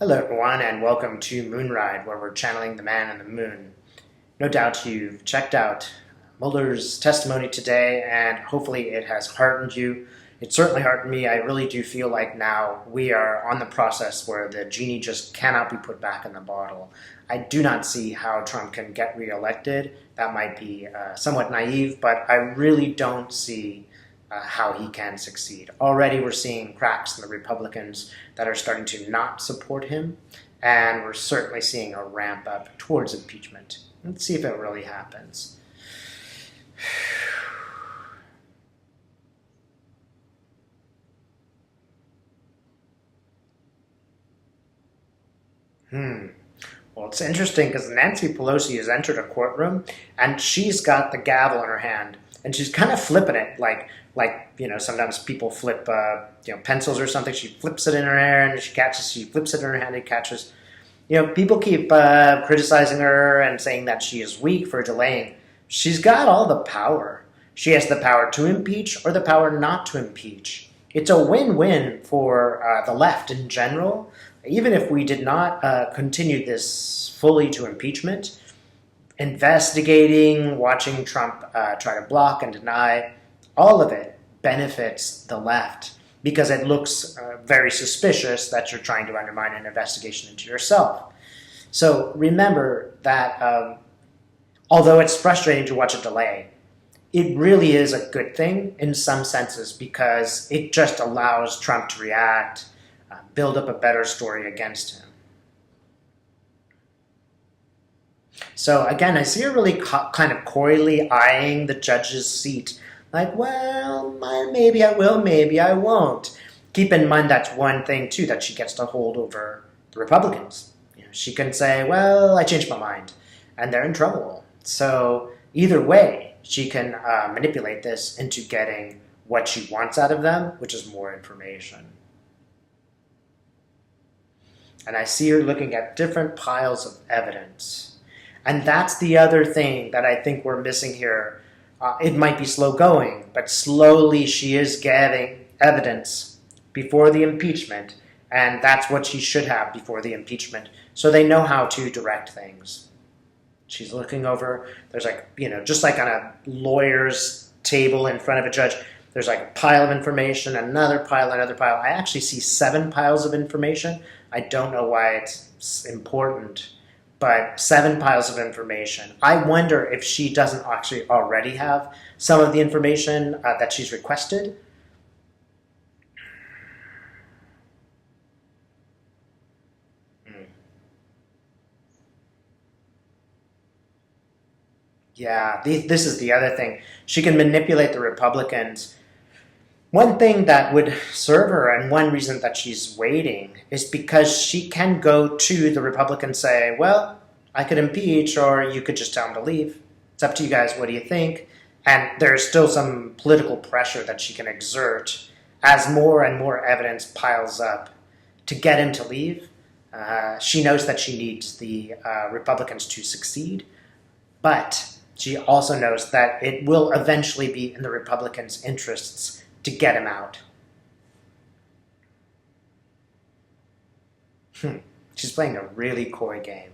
Hello everyone and welcome to Moonride, where we're channeling the man in the moon. No doubt you've checked out Mueller's testimony today and hopefully it has heartened you. It certainly heartened me. I really do feel like now we are on the process where the genie just cannot be put back in the bottle. I do not see how Trump can get reelected. That might be somewhat naive, but I really don't see how he can succeed. Already we're seeing cracks in the Republicans that are starting to not support him, and we're certainly seeing a ramp up towards impeachment. Let's see if it really happens. Well, it's interesting because Nancy Pelosi has entered a courtroom and she's got the gavel in her hand and she's kind of flipping it like sometimes people flip pencils or something. She flips it in her hand and she flips it in her hand and catches. People keep criticizing her and saying that she is weak for delaying. She's got all the power. She has the power to impeach or the power not to impeach. It's a win-win for the left in general. Even if we did not continue this fully to impeachment, investigating, watching Trump try to block and deny, all of it benefits the left because it looks very suspicious that you're trying to undermine an investigation into yourself. So remember that although it's frustrating to watch a delay, it really is a good thing in some senses because it just allows Trump to react, build up a better story against him. So again, I see her really kind of coyly eyeing the judge's seat. Like, well, maybe I will, maybe I won't. Keep in mind that's one thing, too, that she gets to hold over the Republicans. She can say, well, I changed my mind, and they're in trouble. So either way, she can manipulate this into getting what she wants out of them, which is more information. And I see her looking at different piles of evidence. And that's the other thing that I think we're missing here. It might be slow going, but slowly she is getting evidence before the impeachment, and that's what she should have before the impeachment, so they know how to direct things. She's looking over, there's just like on a lawyer's table in front of a judge, there's like a pile of information, another pile, another pile. I actually see 7 piles of information. I don't know why it's important, but 7 piles of information. I wonder if she doesn't actually already have some of the information that she's requested. Yeah, this is the other thing. She can manipulate the Republicans. One thing that would serve her, and one reason that she's waiting, is because she can go to the Republicans and say, well, I could impeach, or you could just tell him to leave. It's up to you guys. What do you think? And there's still some political pressure that she can exert as more and more evidence piles up to get him to leave. She knows that she needs the Republicans to succeed, but she also knows that it will eventually be in the Republicans' interests to get him out. She's playing a really coy game.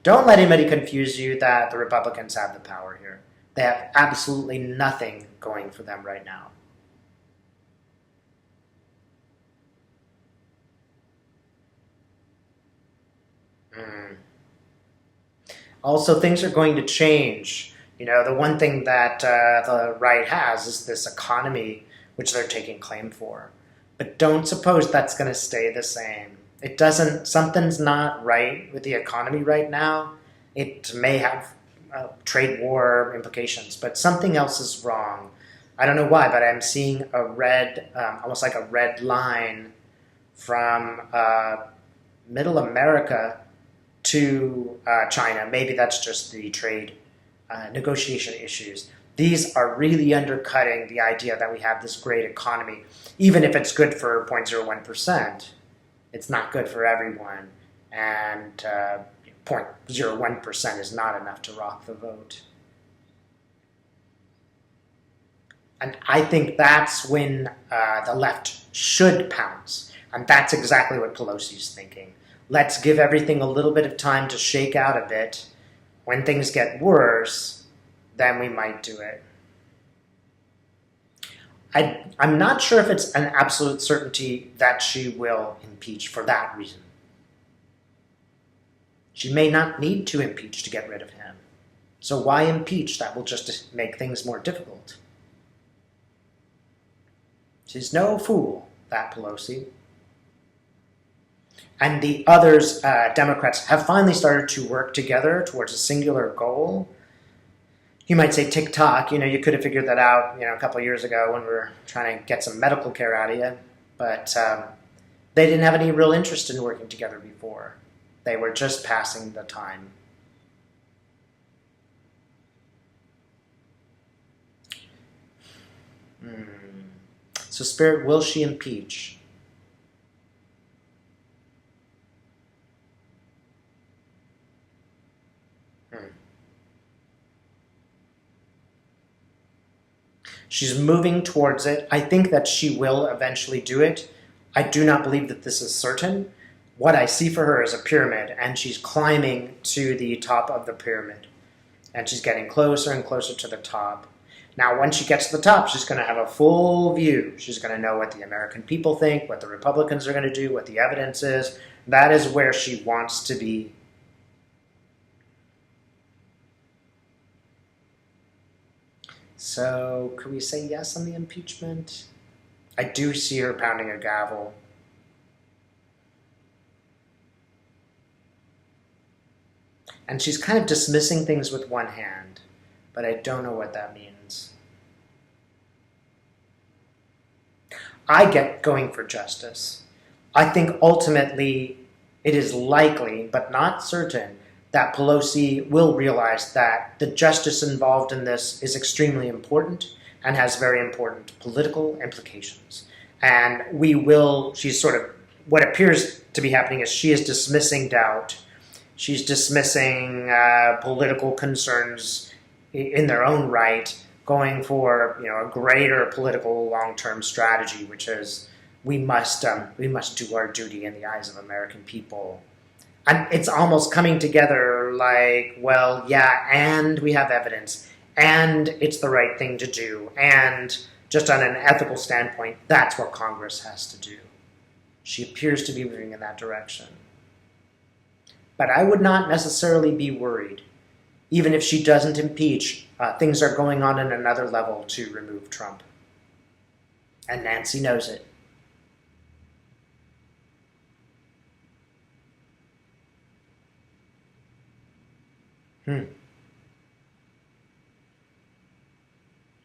Don't let anybody confuse you that the Republicans have the power here. They have absolutely nothing going for them right now. Also, things are going to change. The one thing that the right has is this economy, which they're taking claim for. But don't suppose that's going to stay the same. It doesn't, something's not right with the economy right now. It may have trade war implications, but something else is wrong. I don't know why, but I'm seeing a red, almost like a red line from Middle America to China. Maybe that's just the trade negotiation issues. These are really undercutting the idea that we have this great economy. Even if it's good for 0.01%, it's not good for everyone. And 0.01% is not enough to rock the vote. And I think that's when the left should pounce. And that's exactly what Pelosi's thinking. let's give everything a little bit of time to shake out a bit. When things get worse, then we might do it. I'm not sure if it's an absolute certainty that she will impeach for that reason. She may not need to impeach to get rid of him. So why impeach? That will just make things more difficult. She's no fool, that Pelosi. And the others, Democrats, have finally started to work together towards a singular goal. You might say tick-tock. You could have figured that out, a couple of years ago when we were trying to get some medical care out of you. But they didn't have any real interest in working together before. They were just passing the time. So, Spirit, will she impeach? She's moving towards it. I think that she will eventually do it. I do not believe that this is certain. What I see for her is a pyramid, and she's climbing to the top of the pyramid. And she's getting closer and closer to the top. Now, when she gets to the top, she's going to have a full view. She's going to know what the American people think, what the Republicans are going to do, what the evidence is. That is where she wants to be. So, could we say yes on the impeachment? I do see her pounding a gavel. And she's kind of dismissing things with one hand, but I don't know what that means. I get going for justice. I think ultimately it is likely, but not certain, that Pelosi will realize that the justice involved in this is extremely important and has very important political implications. And what appears to be happening is she is dismissing doubt. She's dismissing political concerns in their own right, going for a greater political long-term strategy, which is we must do our duty in the eyes of American people. And it's almost coming together like, well, yeah, and we have evidence, and it's the right thing to do, and just on an ethical standpoint, that's what Congress has to do. She appears to be moving in that direction. But I would not necessarily be worried. Even if she doesn't impeach, things are going on in another level to remove Trump. And Nancy knows it.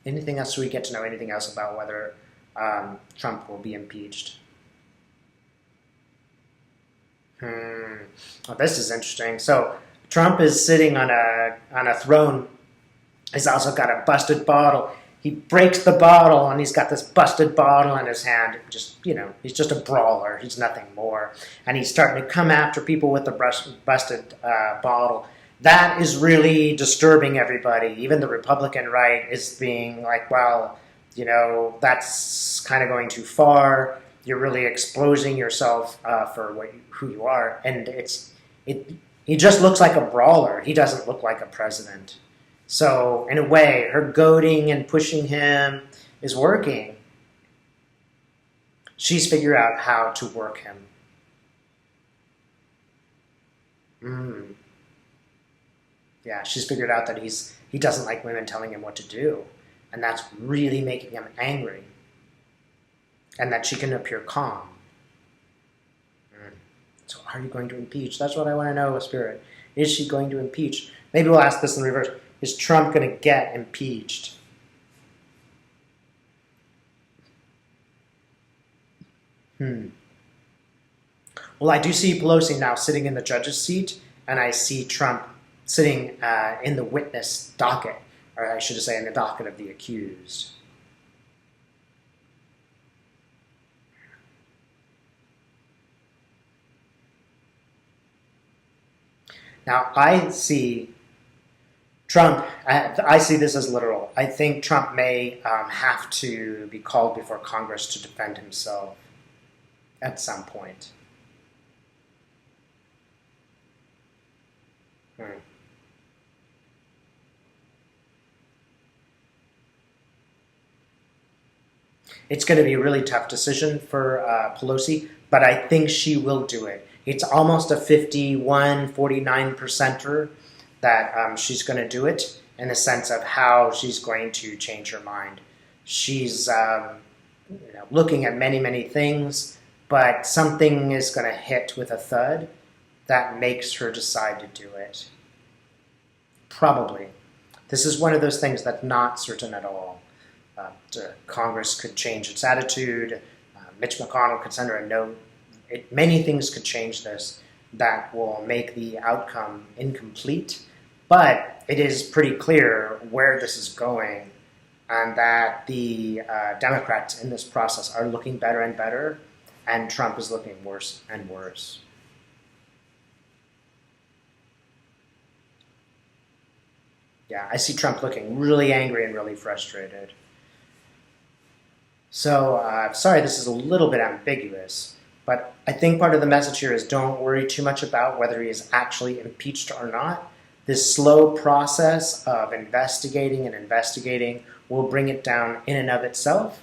Anything else? Should we get to know anything else about whether Trump will be impeached? Oh, this is interesting. So Trump is sitting on a throne. He's also got a busted bottle. He breaks the bottle, and he's got this busted bottle in his hand. He's just a brawler. He's nothing more. And he's starting to come after people with the busted bottle. That is really disturbing everybody. Even the Republican right is being like, well, that's kind of going too far. You're really exposing yourself for who you are. And he just looks like a brawler. He doesn't look like a president. So, in a way, her goading and pushing him is working. She's figured out how to work him. Yeah, she's figured out that he doesn't like women telling him what to do. And that's really making him angry. And that she can appear calm. So are you going to impeach? That's what I want to know, Spirit. Is she going to impeach? Maybe we'll ask this in reverse. Is Trump going to get impeached? Well, I do see Pelosi now sitting in the judge's seat, and I see Trump sitting in the witness docket, or I should say in the docket of the accused. Now, I see Trump, I see this as literal. I think Trump may have to be called before Congress to defend himself at some point. Hmm. It's going to be a really tough decision for Pelosi, but I think she will do it. It's almost a 51-49%er that she's going to do it in the sense of how she's going to change her mind. She's looking at many, many things, but something is going to hit with a thud that makes her decide to do it. Probably. This is one of those things that's not certain at all. Congress could change its attitude. Mitch McConnell could send her a note. Many things could change this that will make the outcome incomplete. But it is pretty clear where this is going and that the Democrats in this process are looking better and better, and Trump is looking worse and worse. Yeah, I see Trump looking really angry and really frustrated. So, sorry this is a little bit ambiguous, but I think part of the message here is don't worry too much about whether he is actually impeached or not. This slow process of investigating and investigating will bring it down in and of itself,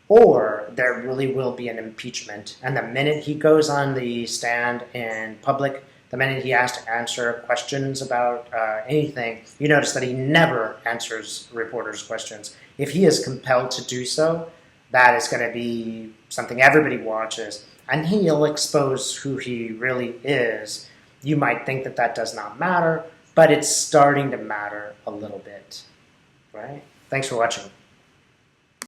or there really will be an impeachment. And the minute he goes on the stand in public, the minute he has to answer questions about anything, you notice that he never answers reporters' questions. If he is compelled to do so, that is going to be something everybody watches, and he'll expose who he really is. You might think that that does not matter, but it's starting to matter a little bit, right? Thanks for watching.